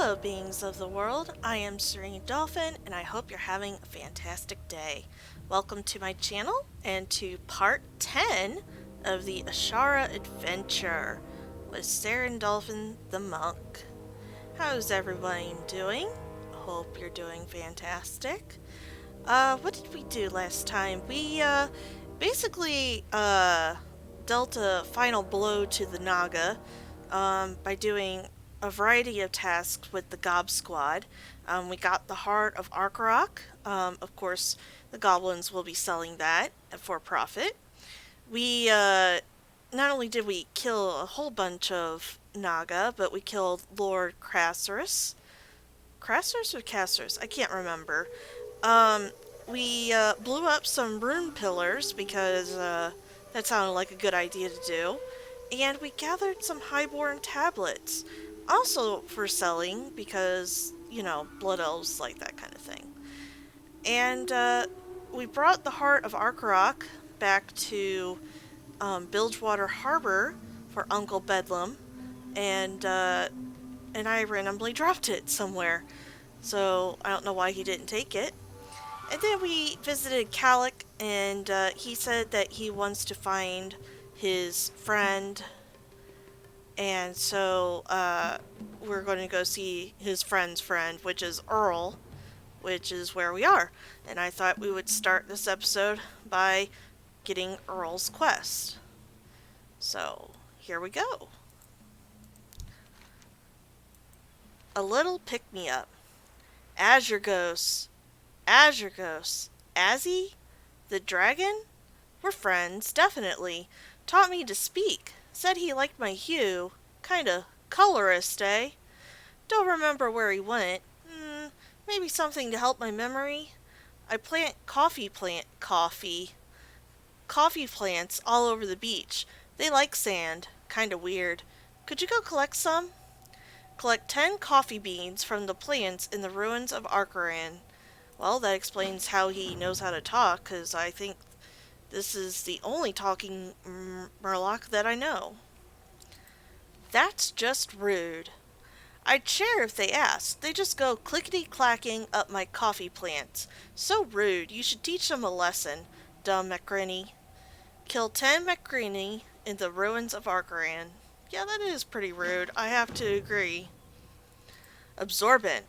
Hello, beings of the world. I am Serene Dolphin, and I hope you're having a fantastic day. Welcome to my channel and to part 10 of the Azshara adventure with Serene Dolphin the monk. How's everybody doing? Hope you're doing fantastic. What did we do last time? We, basically, dealt a final blow to the Naga, by doing a variety of tasks with the Gob Squad. We got the Heart of Arkarok. Of course, the goblins will be selling that for profit. We, not only did we kill a whole bunch of Naga, but we killed Lord Crassus. Crassus or Cassers? I can't remember. We blew up some rune pillars because that sounded like a good idea to do. And we gathered some highborn tablets, also for selling because, you know, blood elves like that kind of thing. And we brought the Heart of Arkarok back to Bilgewater Harbor for Uncle Bedlam, and I randomly dropped it somewhere. So I don't know why he didn't take it. And then we visited Calic, and he said that he wants to find his friend, and so we're going to go see his friend's friend, which is Earl, which is where we are. And I thought we would start this episode by getting Earl's quest. So here we go. A little pick-me-up. Azure Ghost. Azure Ghost. Azzy? The dragon? We're friends, definitely. Taught me to speak. Said he liked my hue. Kinda colorist, eh? Don't remember where he went. Maybe something to help my memory? I plant coffee plants all over the beach. They like sand. Kinda weird. Could you go collect some? Collect 10 coffee beans from the plants in the ruins of Arkaran. Well, that explains how he knows how to talk, because I think this is the only talking Murloc that I know. That's just rude. I'd share if they asked. They just go clickety-clacking up my coffee plants. So rude. You should teach them a lesson, dumb McGrinny. Kill 10 McGrinny in the ruins of Arkaran. Yeah, that is pretty rude. I have to agree. Absorbent.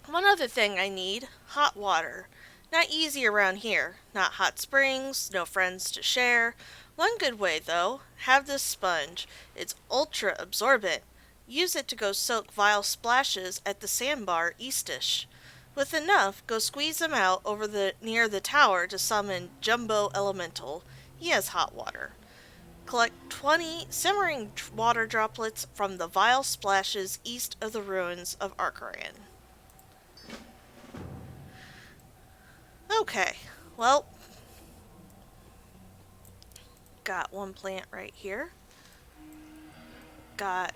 One other thing I need. Hot water. Not easy around here. Not hot springs, no friends to share. One good way, though. Have this sponge. It's ultra absorbent. Use it to go soak vile splashes at the sandbar eastish. With enough, go squeeze them out near the tower to summon Jumbo Elemental. He has hot water. Collect 20 simmering water droplets from the vile splashes east of the ruins of Arkaran. Okay, well, got one plant right here. Got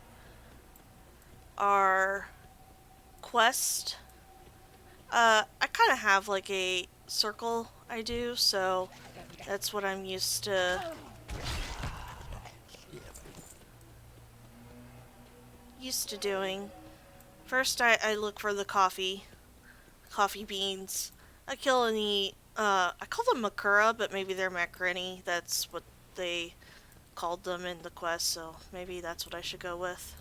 our quest. I kind of have like a circle I do, so that's what I'm used to. Doing. First, I look for the coffee beans. I kill any, I call them Makura, but maybe they're Macrini. That's what they called them in the quest, so maybe that's what I should go with.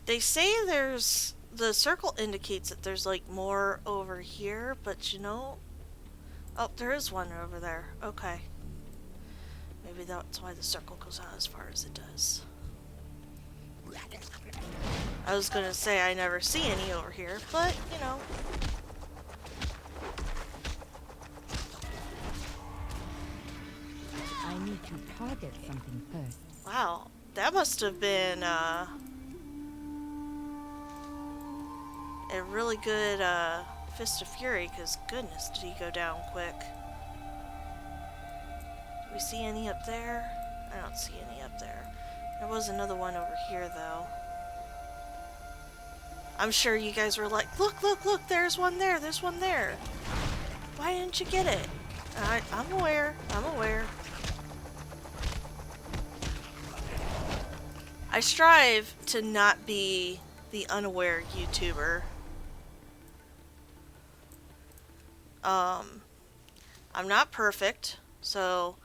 They say the circle indicates that there's like more over here, but you know, oh, there is one over there. Okay. Maybe that's why the circle goes out as far as it does. I was gonna say I never see any over here, but, you know. I need to target something first. Wow, that must have been, a really good, Fist of Fury, because goodness, did he go down quick. Do we see any up there? I don't see any up there. There was another one over here, though. I'm sure you guys were like, look, look, look, there's one there, there's one there. Why didn't you get it? I'm aware. I strive to not be the unaware YouTuber. I'm not perfect, so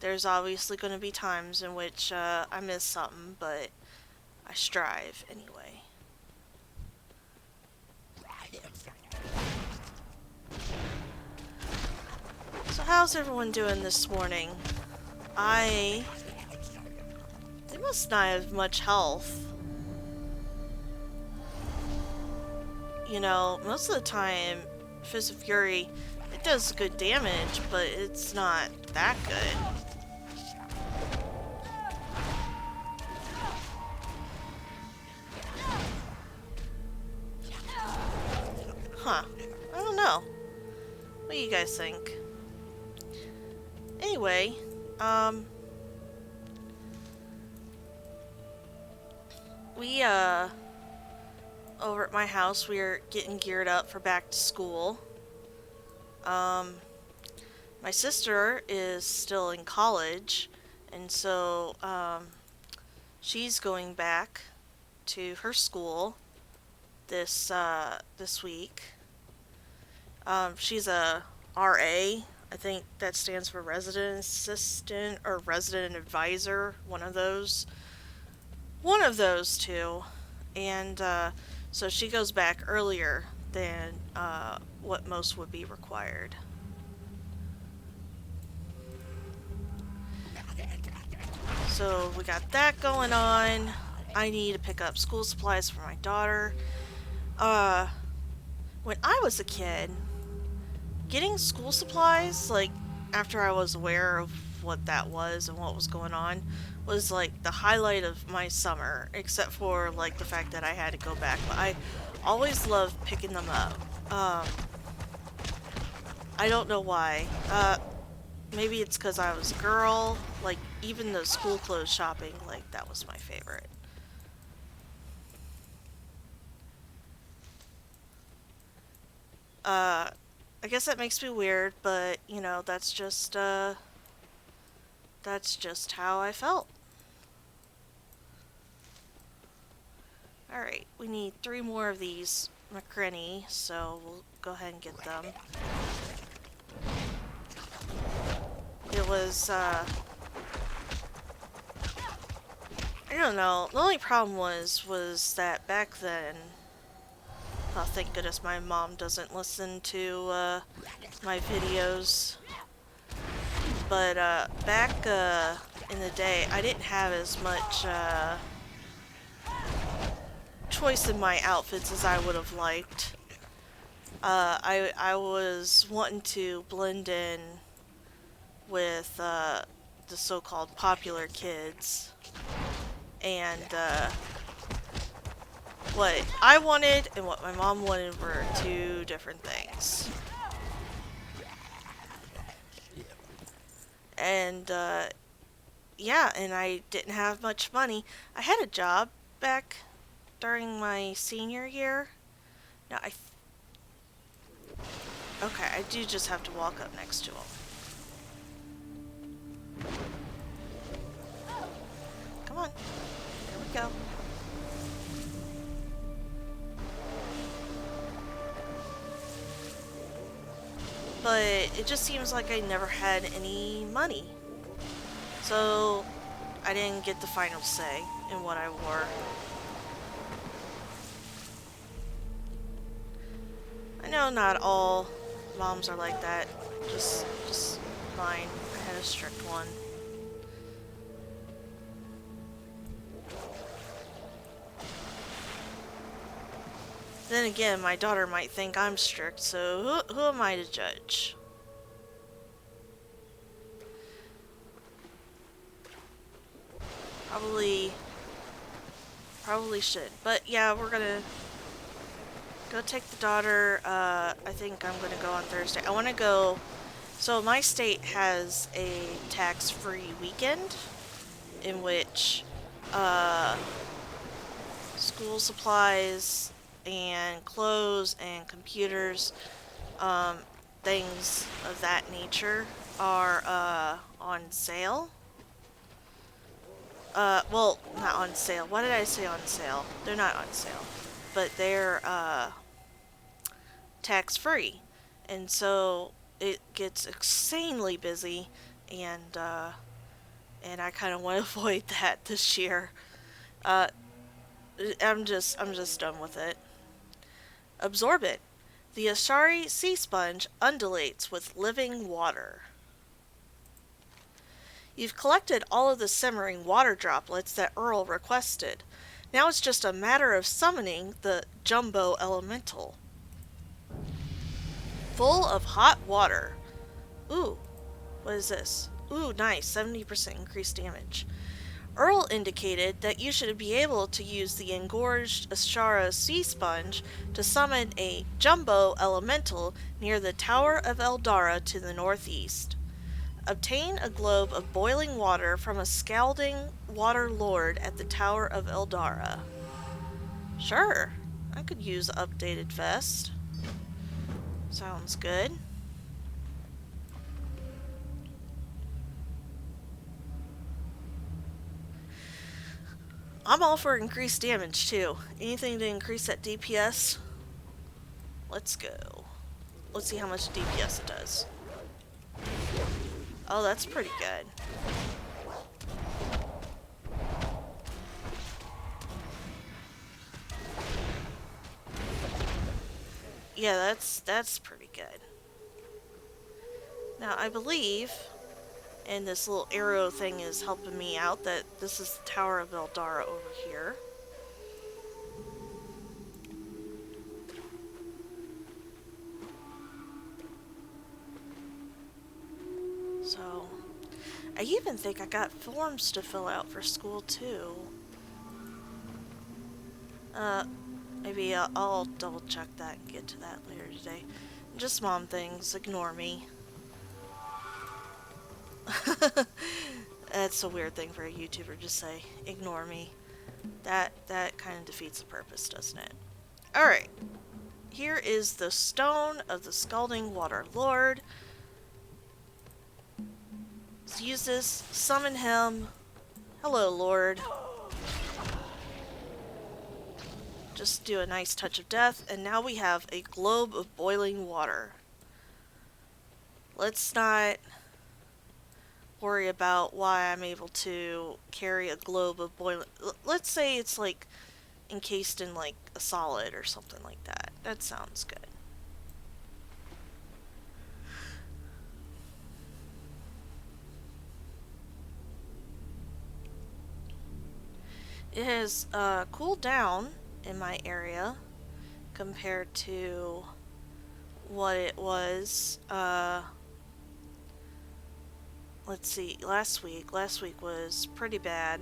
there's obviously going to be times in which I miss something, but I strive anyway. So how's everyone doing this morning? They must not have much health. You know, most of the time, Fist of Fury, it does good damage, but it's not that good. Huh. I don't know. What do you guys think? Anyway, we, over at my house, we're getting geared up for back to school. My sister is still in college, and so, she's going back to her school this week. She's a RA. I think that stands for resident assistant or resident advisor, one of those. One of those two. And so she goes back earlier than what most would be required. So we got that going on. I need to pick up school supplies for my daughter. When I was a kid, getting school supplies, like, after I was aware of what that was and what was going on, was, like, the highlight of my summer, except for, like, the fact that I had to go back. But I always loved picking them up. I don't know why. Maybe it's because I was a girl. Like, even the school clothes shopping, like, that was my favorite. I guess that makes me weird, but, you know, that's just how I felt. Alright, we need 3 more of these McCrenny, so we'll go ahead and get them. It was, I don't know, the only problem was that back then, oh, thank goodness my mom doesn't listen to, my videos. But, back, in the day, I didn't have as much, choice in my outfits as I would have liked. I was wanting to blend in with, the so-called popular kids. And, what I wanted and what my mom wanted were 2 different things. And, yeah, and I didn't have much money. I had a job back during my senior year. Now, okay, I do just have to walk up next to him. Come on. Here we go. But it just seems like I never had any money. So I didn't get the final say in what I wore. I know not all moms are like that. Just mine. I had a strict one. Then again, my daughter might think I'm strict, so who am I to judge? Probably should. But yeah, we're gonna go take the daughter. I think I'm gonna go on Thursday. I wanna go. So my state has a tax-free weekend in which school supplies and clothes and computers, things of that nature are on sale. well, not on sale. Why did I say on sale? They're not on sale. But they're, tax-free. And so it gets insanely busy, and, and I kind of want to avoid that this year. Uh, I'm just done with it. Absorbent. The Ashari sea sponge undulates with living water. You've collected all of the simmering water droplets that Earl requested. Now it's just a matter of summoning the Jumbo Elemental. Full of hot water. Ooh, what is this? Ooh, nice, 70% increased damage. Earl indicated that you should be able to use the engorged Azshara sea sponge to summon a Jumbo Elemental near the Tower of Eldara to the northeast. Obtain a globe of boiling water from a scalding water lord at the Tower of Eldara. Sure, I could use updated vest. Sounds good. I'm all for increased damage too. Anything to increase that DPS? Let's go. Let's see how much DPS it does. Oh, that's pretty good. Yeah, that's pretty good. Now, I believe, and this little arrow thing is helping me out, that this is the Tower of Eldara over here. So, I even think I got forms to fill out for school too. Maybe I'll double check that and get to that later today. Just mom things, ignore me. That's a weird thing for a YouTuber to say, ignore me. That kind of defeats the purpose, doesn't it? Alright. Here is the Stone of the Scalding Water Lord. Let's use this, summon him. Hello, Lord. Just do a nice touch of death, and now we have a globe of boiling water. Let's not worry about why I'm able to carry a globe of boiling... Let's say it's like encased in like a solid or something like that. That sounds good. It has cooled down in my area compared to what it was, let's see, last week. Last week was pretty bad,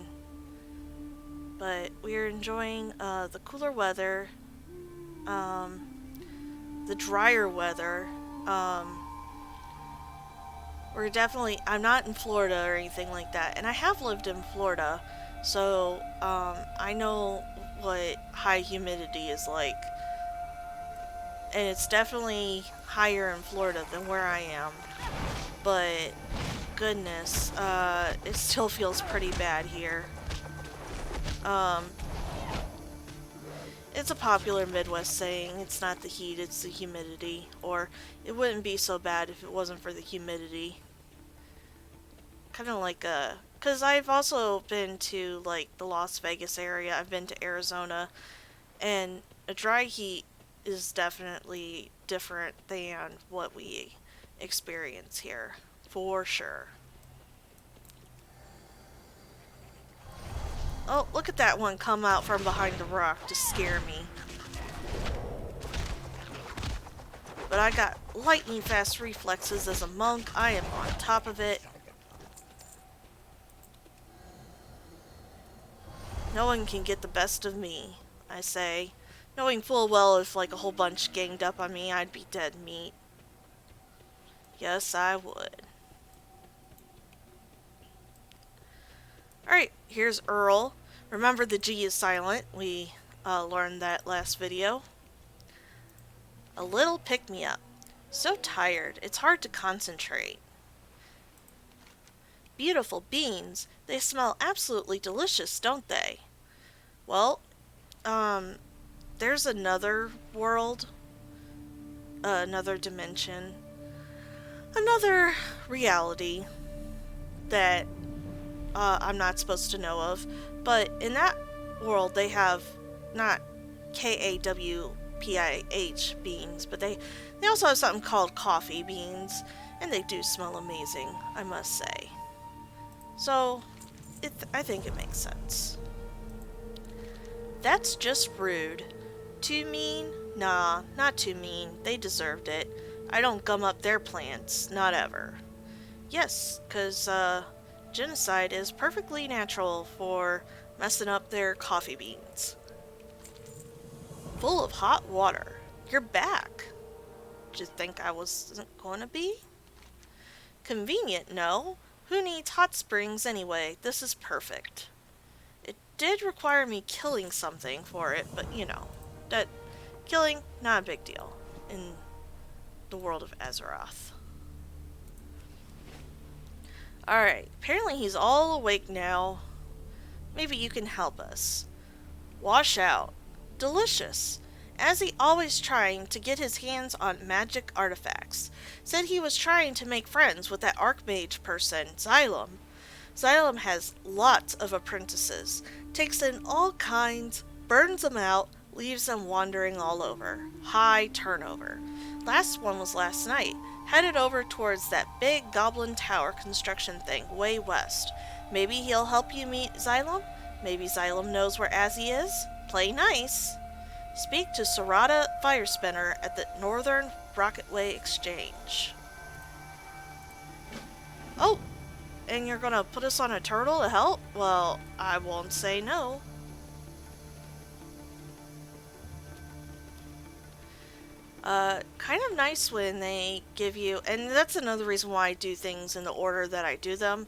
but we're enjoying the cooler weather, the drier weather. We're definitely, I'm not in Florida or anything like that, and I have lived in Florida, so I know what high humidity is like. And it's definitely higher in Florida than where I am. But goodness, it still feels pretty bad here. It's a popular Midwest saying, it's not the heat, it's the humidity. Or, it wouldn't be so bad if it wasn't for the humidity. Kind of like a... Because I've also been to, like, the Las Vegas area. I've been to Arizona. And a dry heat is definitely different than what we experience here. For sure. Oh, look at that one come out from behind the rock to scare me. But I got lightning fast reflexes as a monk. I am on top of it. No one can get the best of me, I say. Knowing full well if like a whole bunch ganged up on me, I'd be dead meat. Yes, I would. Alright, here's Earl. Remember the G is silent. We learned that last video. A little pick-me-up. So tired, it's hard to concentrate. beautiful beans. They smell absolutely delicious, don't they? Well, um, there's another world, another dimension, another reality that I'm not supposed to know of. But in that world, they have not KAWPIH beans, but they also have something called coffee beans, and they do smell amazing, I must say. So, I think it makes sense. That's just rude. Too mean? Nah, not too mean. They deserved it. I don't gum up their plants, not ever. Yes, 'cause genocide is perfectly natural for messing up their coffee beans. Full of hot water. You're back. Did you think I wasn't going to be? Convenient, no? Who needs hot springs anyway? This is perfect. It did require me killing something for it, but that killing, not a big deal in the world of Azeroth. Alright, apparently he's all awake now. Maybe you can help us. Wash out. Delicious. As he always trying to get his hands on magic artifacts. Said he was trying to make friends with that archmage person, Xylem. Xylem has lots of apprentices. Takes in all kinds, burns them out, leaves them wandering all over. High turnover. Last one was last night. Headed over towards that big goblin tower construction thing way west. Maybe he'll help you meet Xylem? Maybe Xylem knows where Azzy is? Play nice. Speak to Sarada Firespinner at the Northern Rocketway Exchange. Oh, and you're gonna put us on a turtle to help? Well, I won't say no. Kind of nice when they give you, and that's another reason why I do things in the order that I do them.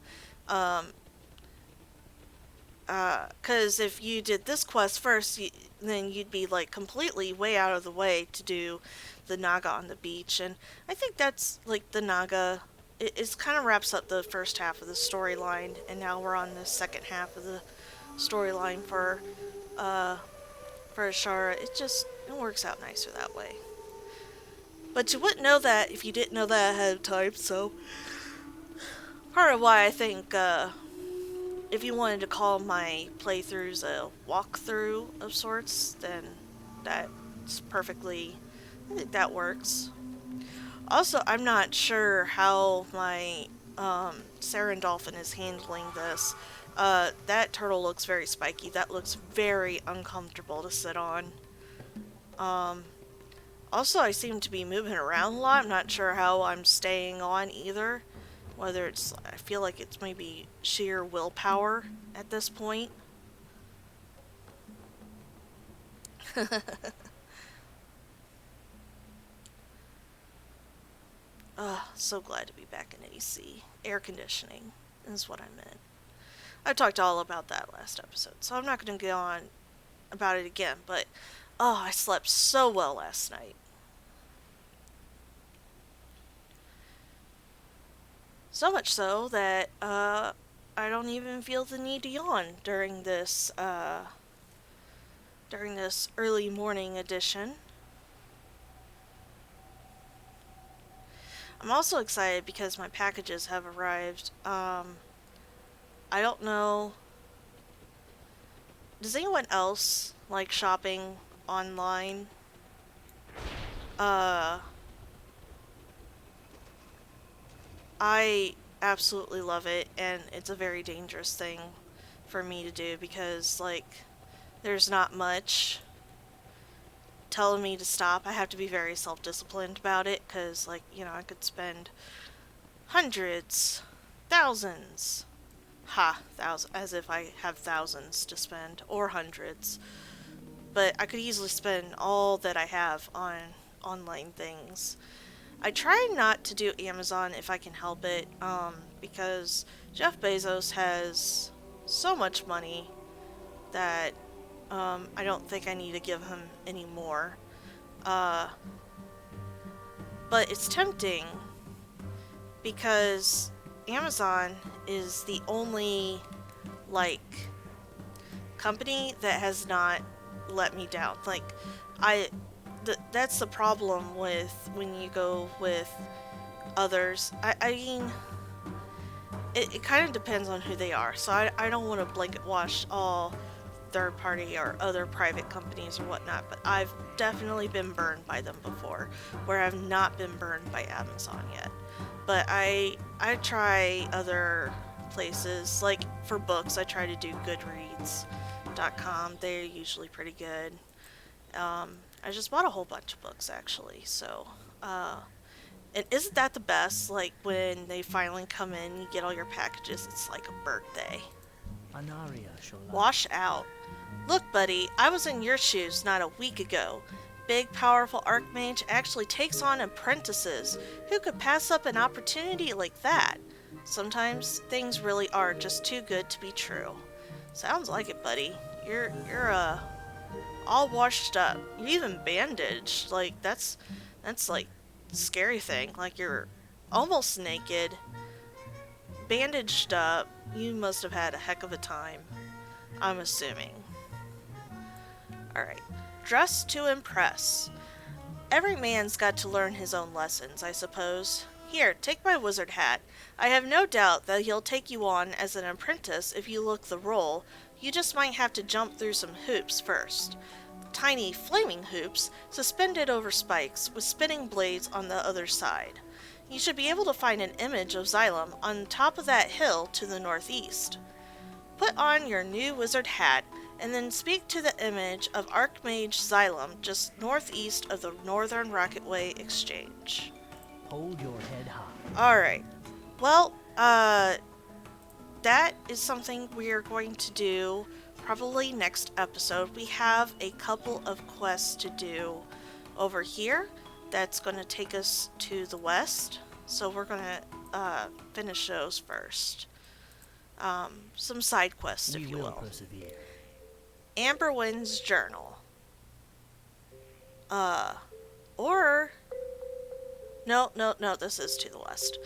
Cause if you did this quest first, then you'd be like completely way out of the way to do the Naga on the beach, and I think that's like the Naga. It kind of wraps up the first half of the storyline, and now we're on the second half of the storyline for Azshara. It works out nicer that way. But you wouldn't know that if you didn't know that ahead of time, so part of why I think if you wanted to call my playthroughs a walkthrough of sorts, then that's perfectly, I think that works. Also, I'm not sure how my Saren Dolphin is handling this. That turtle looks very spiky. That looks very uncomfortable to sit on. Also, I seem to be moving around a lot. I'm not sure how I'm staying on either. Whether I feel like it's maybe sheer willpower at this point. So glad to be back in AC. Air conditioning is what I meant. I talked all about that last episode, so I'm not going to go on about it again, but I slept so well last night. So much so that I don't even feel the need to yawn during this early morning edition. I'm also excited because my packages have arrived. I don't know. Does anyone else like shopping online? I absolutely love it, and it's a very dangerous thing for me to do because, like, there's not much telling me to stop. I have to be very self-disciplined about it because, like, I could spend hundreds, thousands, thousands, as if I have thousands to spend, or hundreds. But I could easily spend all that I have on online things. I try not to do Amazon if I can help it, because Jeff Bezos has so much money that I don't think I need to give him any more. But it's tempting because Amazon is the only, like, company that has not let me down. Like, that's the problem with when you go with others. I mean, it kind of depends on who they are. So I don't want to blanket wash all third party or other private companies or whatnot, but I've definitely been burned by them before, where I've not been burned by Amazon yet. But I try other places, like for books, I try to do Goodreads.com. They're usually pretty good. I just bought a whole bunch of books actually, so and isn't that the best? Like when they finally come in, you get all your packages, it's like a birthday. Wash out. Look, buddy, I was in your shoes not a week ago. Big, powerful Archmage actually takes on apprentices. Who could pass up an opportunity like that? Sometimes things really are just too good to be true. Sounds like it, buddy. You're all washed up. You're even bandaged. Like that's like a scary thing. Like you're almost naked, bandaged up. You must have had a heck of a time, I'm assuming. Alright. Dress to impress. Every man's got to learn his own lessons, I suppose. Here, take my wizard hat. I have no doubt that he'll take you on as an apprentice if you look the role. You just might have to jump through some hoops first. Tiny, flaming hoops, suspended over spikes, with spinning blades on the other side. You should be able to find an image of Xylem on top of that hill to the northeast. Put on your new wizard hat, and then speak to the image of Archmage Xylem just northeast of the Northern Rocketway Exchange. Hold your head high. Alright. Well, that is something we're going to do probably next episode. We have a couple of quests to do over here. That's going to take us to the west. So we're going to finish those first. Some side quests, if you will. Persevere. Amberwind's Journal. Or... No, this is to the west.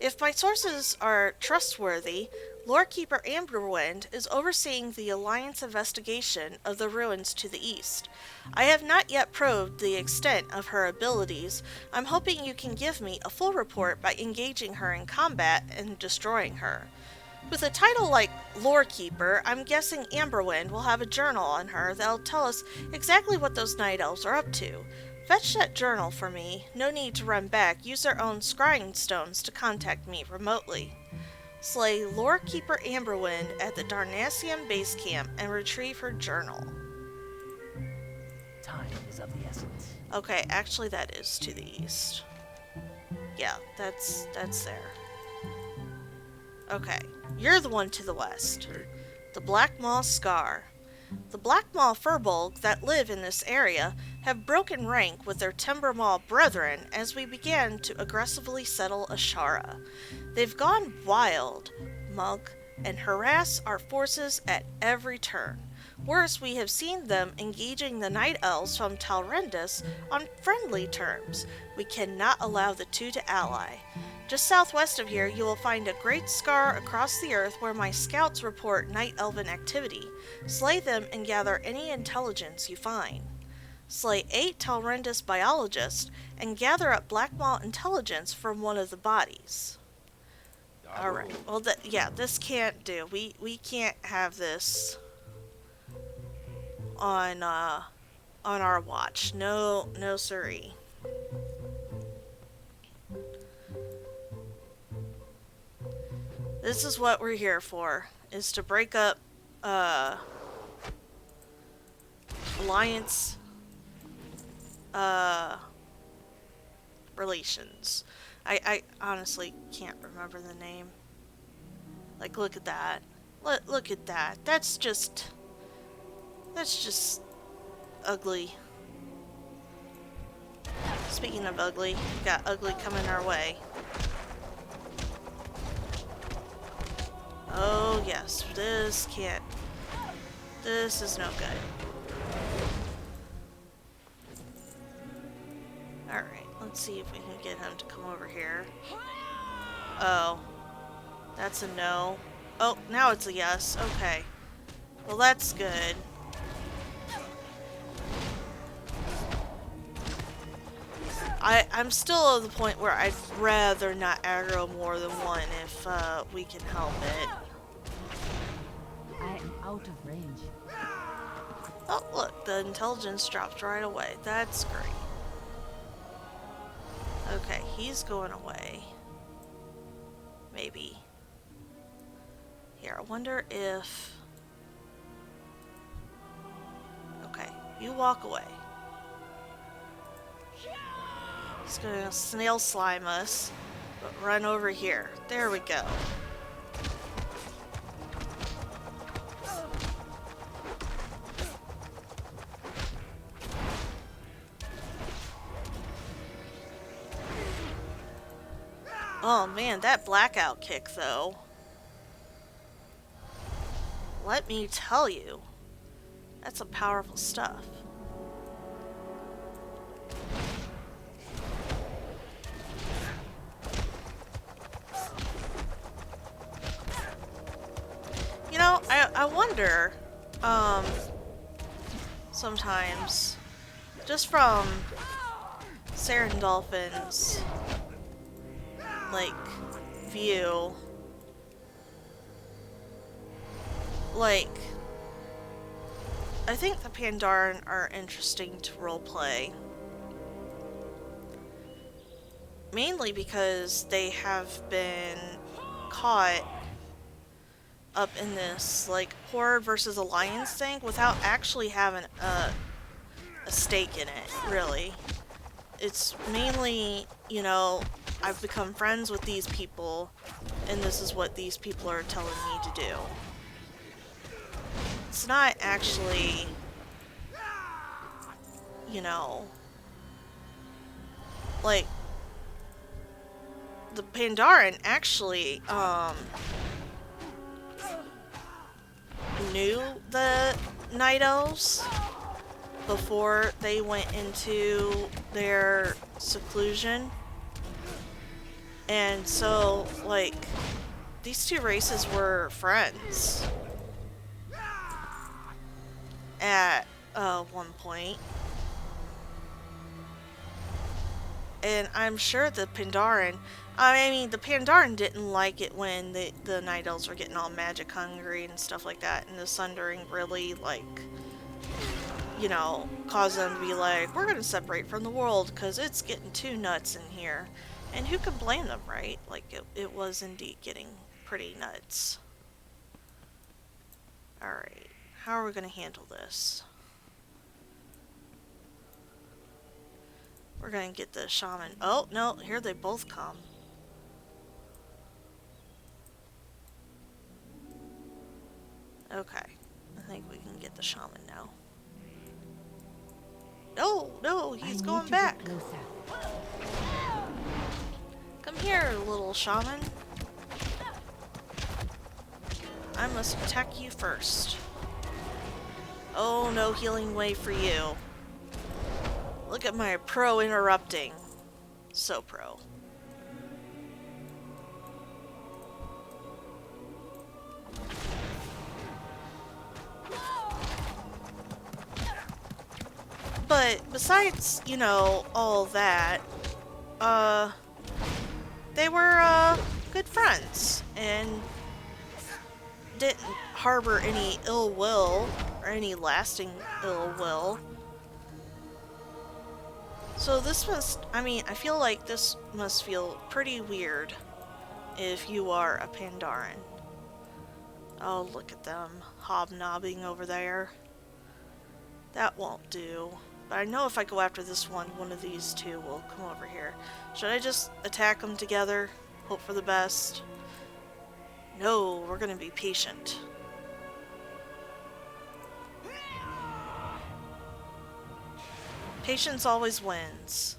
If my sources are trustworthy, Lorekeeper Amberwind is overseeing the Alliance investigation of the ruins to the east. I have not yet probed the extent of her abilities. I'm hoping you can give me a full report by engaging her in combat and destroying her. With a title like Lorekeeper, I'm guessing Amberwind will have a journal on her that'll tell us exactly what those night elves are up to. Fetch that journal for me. No need to run back. Use their own scrying stones to contact me remotely. Slay Lorekeeper Amberwind at the Darnassian base camp and retrieve her journal. Time is of the essence. Okay, actually that is to the east. Yeah, that's there. Okay, you're the one to the west. The Black Maw Scar. The Black Maw Furbolg that live in this area have broken rank with their Timber Maw brethren as we began to aggressively settle Azshara. They've gone wild, Mug, and harass our forces at every turn. Worse, we have seen them engaging the Night Elves from Talrendis on friendly terms. We cannot allow the two to ally. Just southwest of here, you will find a great scar across the earth where my scouts report Night Elven activity. Slay them and gather any intelligence you find. Slay 8 Talrendis biologists and gather up Black Maw intelligence from one of the bodies. Alright, well, yeah, this can't do. We can't have this on our watch. No siree. This is what we're here for, is to break up alliance relations. I honestly can't remember the name. Like, look at that. Look at that. That's just ugly. Speaking of ugly, we got ugly coming our way. Oh yes, this is no good. Alright, let's see if we can get him to come over here. Oh. That's a no. Oh, now it's a yes. Okay. Well, that's good. I'm still at the point where I'd rather not aggro more than one if we can help it. I am out of range. Oh, look, the intelligence dropped right away. That's great. Okay, he's going away. Maybe. Here, I wonder if... Okay, you walk away. He's gonna snail slime us, but run over here. There we go. Oh man, that blackout kick though. Let me tell you, that's some powerful stuff. You know, I wonder, sometimes, just from Sarah and Dolphin's, like, view, like, I think the Pandaren are interesting to roleplay. Mainly because they have been caught up in this, like, Horde versus Alliance thing without actually having a stake in it, really. It's mainly, you know, I've become friends with these people, and this is what these people are telling me to do. It's not actually, you know, like, the Pandaren actually, knew the Night Elves before they went into their seclusion. And so, like, these two races were friends at one point. And I'm sure the Pandaren, I mean, the Pandaren didn't like it when the Night Elves were getting all magic hungry and stuff like that, and the Sundering really, like, you know, caused them to be like, we're gonna separate from the world because it's getting too nuts in here. And who can blame them, right? Like, it was indeed getting pretty nuts. Alright, how are we gonna handle this? We're gonna get the shaman. Oh, no, here they both come. Okay, I think we can get the shaman now. No, no, he's going back. Come here, little shaman. I must attack you first. Oh, no healing way for you. Look at my pro interrupting. So pro. But besides, you know, all that, they were, good friends and didn't harbor any ill will or any lasting ill will. So this must, I mean, I feel like this must feel pretty weird if you are a Pandaren. Oh, look at them hobnobbing over there. That won't do. But I know if I go after this one, one of these two will come over here. Should I just attack them together? Hope for the best? No, we're gonna be patient. Patience always wins.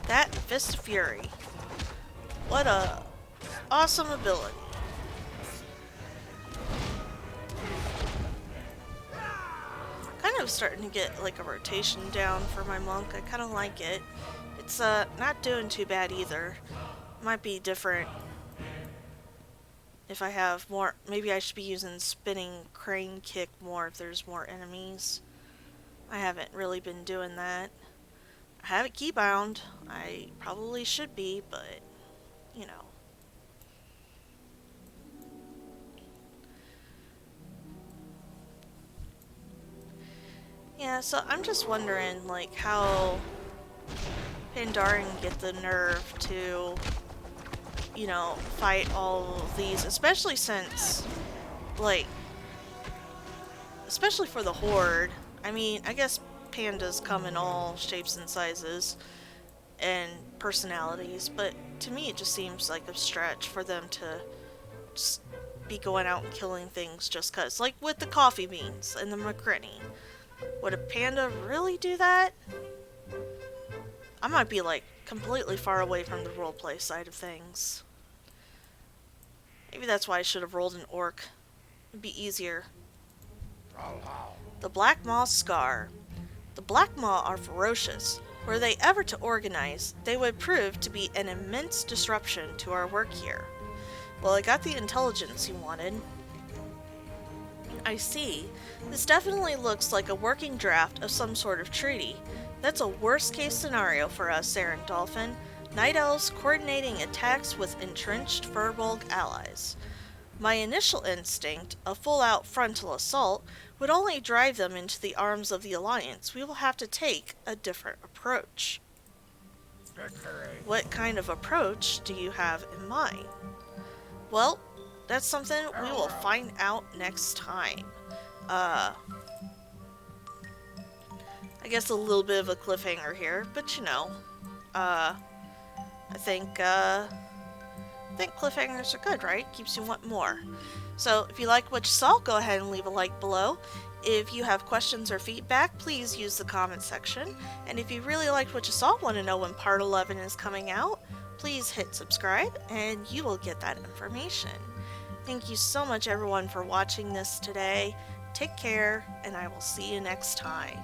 That Fist of Fury. What a awesome ability. Kind kind of starting to get like a rotation down for my monk. I kind of like it. It's not doing too bad either. Might be different if I have more. Maybe I should be using spinning crane kick more if there's more enemies. I haven't really been doing that. I have it keybound. I probably should be, but you know. Yeah, so I'm just wondering, like, how Pandaren get the nerve to, you know, fight all of these, especially since, like, especially for the Horde. I mean, I guess pandas come in all shapes and sizes and personalities, but to me it just seems like a stretch for them to just be going out and killing things just cause. Like with the coffee beans and the McCrinny. Would a panda really do that? I might be like completely far away from the roleplay side of things. Maybe that's why I should have rolled an orc. It'd be easier. The Black Maw's Scar. The Black Maw are ferocious. Were they ever to organize, they would prove to be an immense disruption to our work here. Well, I got the intelligence you wanted. I see. This definitely looks like a working draft of some sort of treaty. That's a worst-case scenario for us, Saren Dolphin. Night Elves coordinating attacks with entrenched Furbolg allies. My initial instinct, a full-out frontal assault, would only drive them into the arms of the Alliance. We will have to take a different approach. What kind of approach do you have in mind? Well, that's something we will find out next time. I guess a little bit of a cliffhanger here, but you know, I think cliffhangers are good, right? Keeps you wanting more. So if you like what you saw, go ahead and leave a like below. If you have questions or feedback, please use the comment section. And if you really liked what you saw, want to know when part 11 is coming out, please hit subscribe and you will get that information. Thank you so much everyone for watching this today. Take care, and I will see you next time.